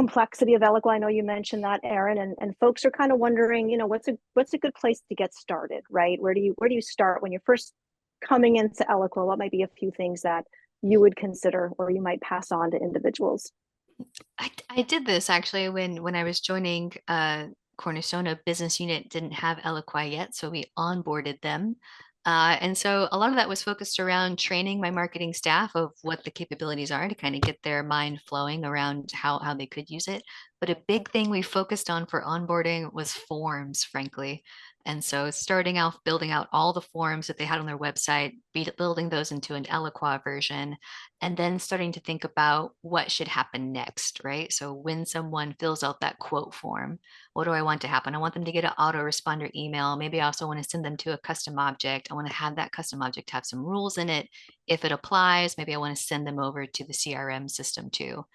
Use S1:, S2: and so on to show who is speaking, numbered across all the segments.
S1: complexity of Eloqua. I know you mentioned that, Aaron, and folks are kind of wondering, what's a good place to get started, right? Where do you start when you're first coming into Eloqua? What might be a few things that you would consider or you might pass on to individuals?
S2: I did this actually when I was joining Cornerstone. A business unit didn't have Eloqua yet, so we onboarded them. And so a lot of that was focused around training my marketing staff of what the capabilities are to kind of get their mind flowing around how they could use it. But a big thing we focused on for onboarding was forms, frankly. And so starting out building out all the forms that they had on their website, building those into an Eloqua version, and then starting to think about what should happen next, right? So when someone fills out that quote form, what do I want to happen? I want them to get an autoresponder email. Maybe I also want to send them to a custom object. I want to have that custom object have some rules in it. If it applies, maybe I want to send them over to the CRM system too.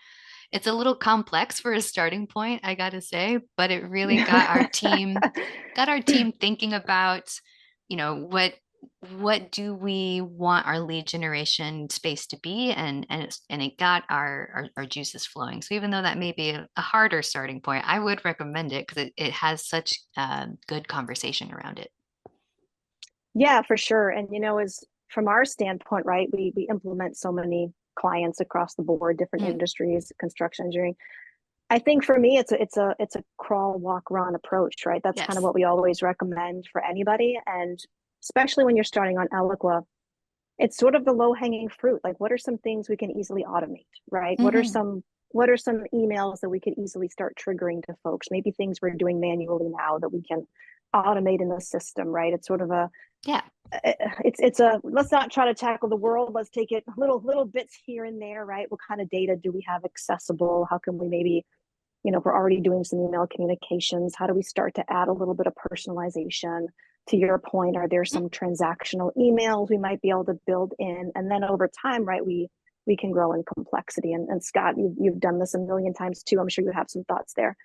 S2: It's a little complex for a starting point, I got to say, but it really got our team thinking about, what do we want our lead generation space to be, and it got our juices flowing. So even though that may be a harder starting point, I would recommend it because it has such good conversation around it.
S1: Yeah, for sure. And as from our standpoint, right, we implement so many clients across the board, different
S2: Mm,
S1: industries, construction, engineering. I think for me, it's a crawl, walk, run approach, right? That's kind of
S2: yes.
S1: what we always recommend for anybody, and especially when you're starting on Eloqua, it's sort of the low hanging fruit. Like, what are some things we can easily automate, right?
S2: Hmm.
S1: What are some emails that we could easily start triggering to folks? Maybe things we're doing manually now that we can automate in the system, right? It's sort of a
S2: Yeah.
S1: it's a let's not try to tackle the world. Let's take it little bits here and there, right? What kind of data do we have accessible? How can we maybe, if we're already doing some email communications, how do we start to add a little bit of personalization? To your point, are there some transactional emails we might be able to build in? And then over time, right, we can grow in complexity. And Scott, you've done this a million times too. I'm sure you have some thoughts there.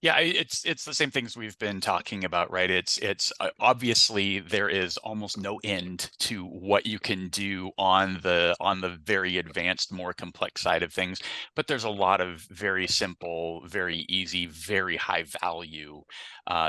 S3: Yeah, it's the same things we've been talking about, right? It's obviously there is almost no end to what you can do on the very advanced, more complex side of things, but there's a lot of very simple, very easy, very high value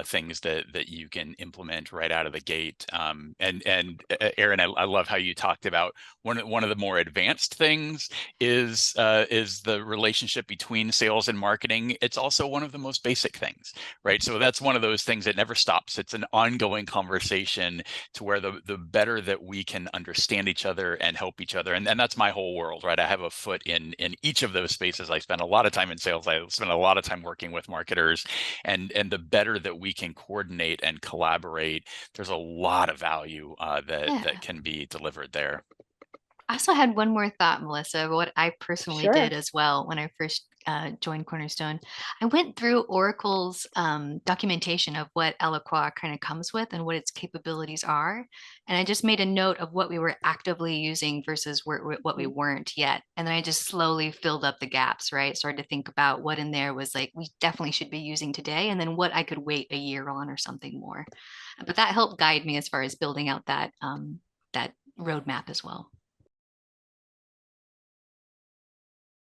S3: things that you can implement right out of the gate. And Aaron, I love how you talked about one of the more advanced things is the relationship between sales and marketing. It's also one of the most basic things, right? So that's one of those things that never stops. It's an ongoing conversation to where the better that we can understand each other and help each other. And that's my whole world, right? I have a foot in each of those spaces. I spend a lot of time in sales. I spend a lot of time working with marketers, and the better that we can coordinate and collaborate, there's a lot of value that
S2: Yeah.
S3: can be delivered there.
S2: I also had one more thought, Melissa, what I personally did
S1: Sure.
S2: as well when I first joined Cornerstone. I went through Oracle's documentation of what Eloqua kind of comes with and what its capabilities are. And I just made a note of what we were actively using versus what we weren't yet. And then I just slowly filled up the gaps, right? Started to think about what in there was like, we definitely should be using today, and then what I could wait a year on or something more. But that helped guide me as far as building out that roadmap as well.